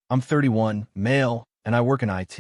I'm 31, male, and I work in IT.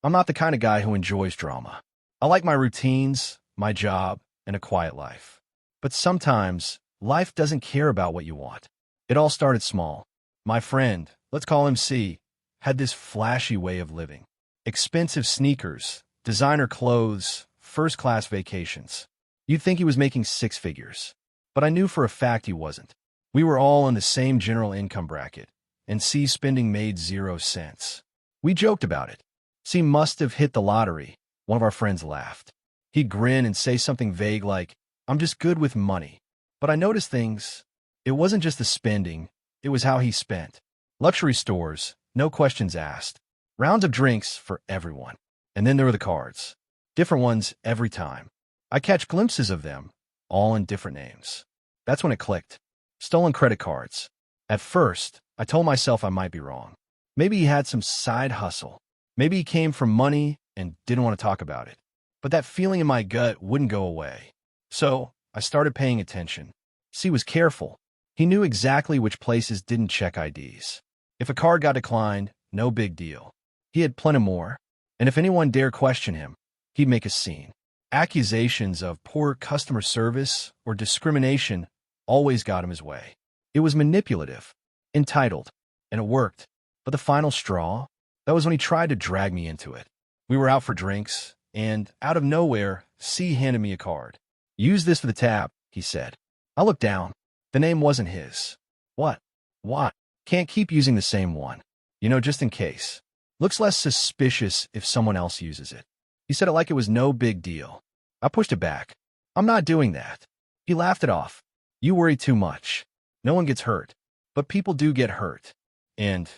I'm not the kind of guy who enjoys drama. I like my routines, my job, and a quiet life. But sometimes, life doesn't care about what you want. It all started small. My friend, let's call him C, had this flashy way of living. Expensive sneakers, designer clothes, first-class vacations. You'd think he was making six figures. But I knew for a fact he wasn't. We were all in the same general income bracket, and C's spending made 0 cents. We joked about it. C must have hit the lottery. One of our friends laughed. He'd grin and say something vague like, "I'm just good with money." But I noticed things. It wasn't just the spending, it was how he spent. Luxury stores, no questions asked. Rounds of drinks for everyone. And then there were the cards. Different ones every time. I catch glimpses of them, all in different names. That's when it clicked. Stolen credit cards. At first, I told myself I might be wrong. Maybe he had some side hustle. Maybe he came from money and didn't want to talk about it. But that feeling in my gut wouldn't go away. So, I started paying attention. C was careful. He knew exactly which places didn't check IDs. If a card got declined, no big deal. He had plenty more. And if anyone dared question him, he'd make a scene. Accusations of poor customer service or discrimination always got him his way. It was manipulative, entitled, and it worked. But the final straw, that was when he tried to drag me into it. We were out for drinks, and out of nowhere, C handed me a card. "Use this for the tab," he said. I looked down. The name wasn't his. What? Why? Can't keep using the same one. Just in case. Looks less suspicious if someone else uses it. He said it like it was no big deal. I pushed it back. "I'm not doing that." He laughed it off. "You worry too much. No one gets hurt. But people do get hurt." And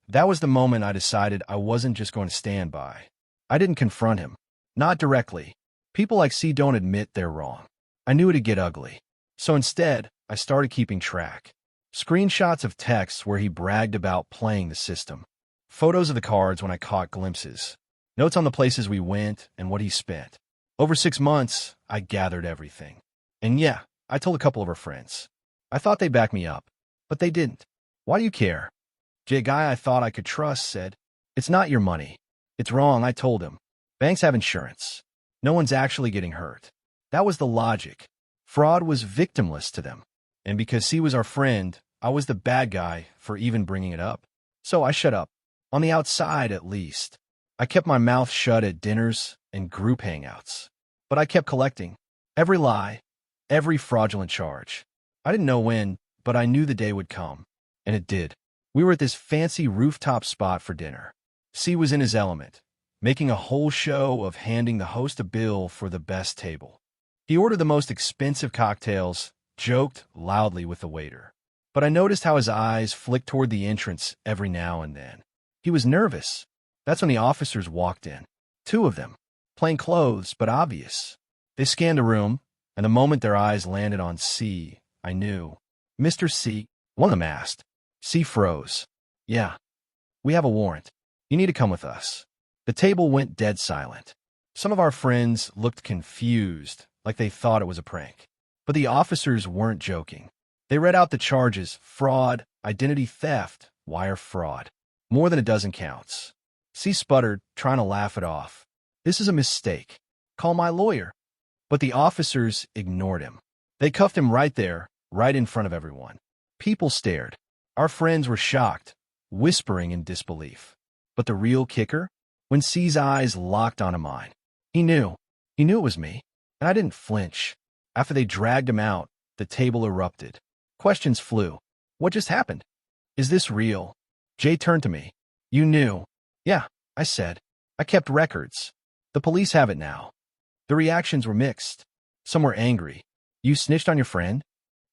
that was the moment I decided I wasn't just going to stand by. I didn't confront him. Not directly. People like C don't admit they're wrong. I knew it'd get ugly. So instead, I started keeping track. Screenshots of texts where he bragged about playing the system. Photos of the cards when I caught glimpses. Notes on the places we went and what he spent. Over 6 months, I gathered everything. And yeah, I told a couple of our friends. I thought they'd back me up, but they didn't. "Why do you care?" A guy I thought I could trust said, "It's not your money." "It's wrong," I told him. "Banks have insurance. No one's actually getting hurt." That was the logic. Fraud was victimless to them. And because he was our friend, I was the bad guy for even bringing it up. So I shut up. On the outside, at least. I kept my mouth shut at dinners and group hangouts. But I kept collecting. Every lie, every fraudulent charge. I didn't know when, but I knew the day would come. And it did. We were at this fancy rooftop spot for dinner. C was in his element, making a whole show of handing the host a bill for the best table. He ordered the most expensive cocktails, joked loudly with the waiter. But I noticed how his eyes flicked toward the entrance every now and then. He was nervous. That's when the officers walked in. 2 of them. Plain clothes, but obvious. They scanned the room, and the moment their eyes landed on C, I knew. "Mr. C," one of them asked. C froze. "Yeah. We have a warrant. You need to come with us." The table went dead silent. Some of our friends looked confused, like they thought it was a prank. But the officers weren't joking. They read out the charges: fraud, identity theft, wire fraud. More than a dozen counts. C sputtered, trying to laugh it off. "This is a mistake. Call my lawyer." But the officers ignored him. They cuffed him right there, right in front of everyone. People stared. Our friends were shocked, whispering in disbelief. But the real kicker? When C's eyes locked onto mine. He knew. He knew it was me. And I didn't flinch. After they dragged him out, the table erupted. Questions flew. "What just happened? Is this real?" Jay turned to me. "You knew." "Yeah," I said. "I kept records. The police have it now." The reactions were mixed. Some were angry. "You snitched on your friend?"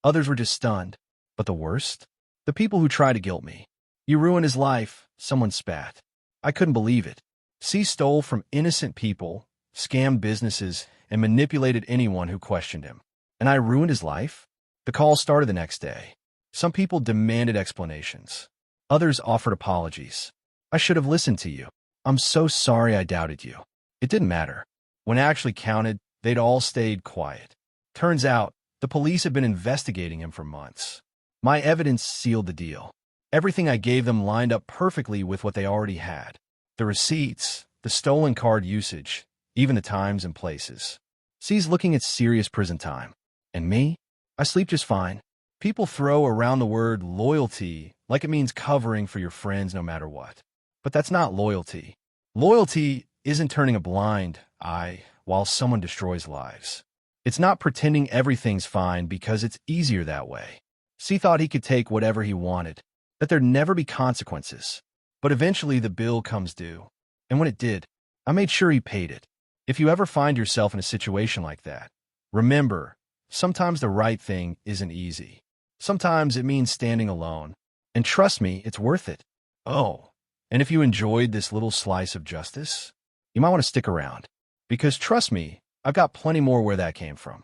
Others were just stunned. But the worst? The people who tried to guilt me. "You ruined his life," someone spat. I couldn't believe it. C stole from innocent people, scammed businesses, and manipulated anyone who questioned him. And I ruined his life? The call started the next day. Some people demanded explanations. Others offered apologies. "I should have listened to you. I'm so sorry I doubted you." It didn't matter. When it actually counted, they'd all stayed quiet. Turns out, the police had been investigating him for months. My evidence sealed the deal. Everything I gave them lined up perfectly with what they already had. The receipts, the stolen card usage, even the times and places. C's looking at serious prison time. And me? I sleep just fine. People throw around the word loyalty like it means covering for your friends no matter what. But that's not loyalty. Loyalty isn't turning a blind eye while someone destroys lives. It's not pretending everything's fine because it's easier that way. C thought he could take whatever he wanted, that there'd never be consequences. But eventually the bill comes due. And when it did, I made sure he paid it. If you ever find yourself in a situation like that, remember, sometimes the right thing isn't easy. Sometimes it means standing alone. And trust me, it's worth it. Oh, and if you enjoyed this little slice of justice, you might want to stick around. Because trust me, I've got plenty more where that came from.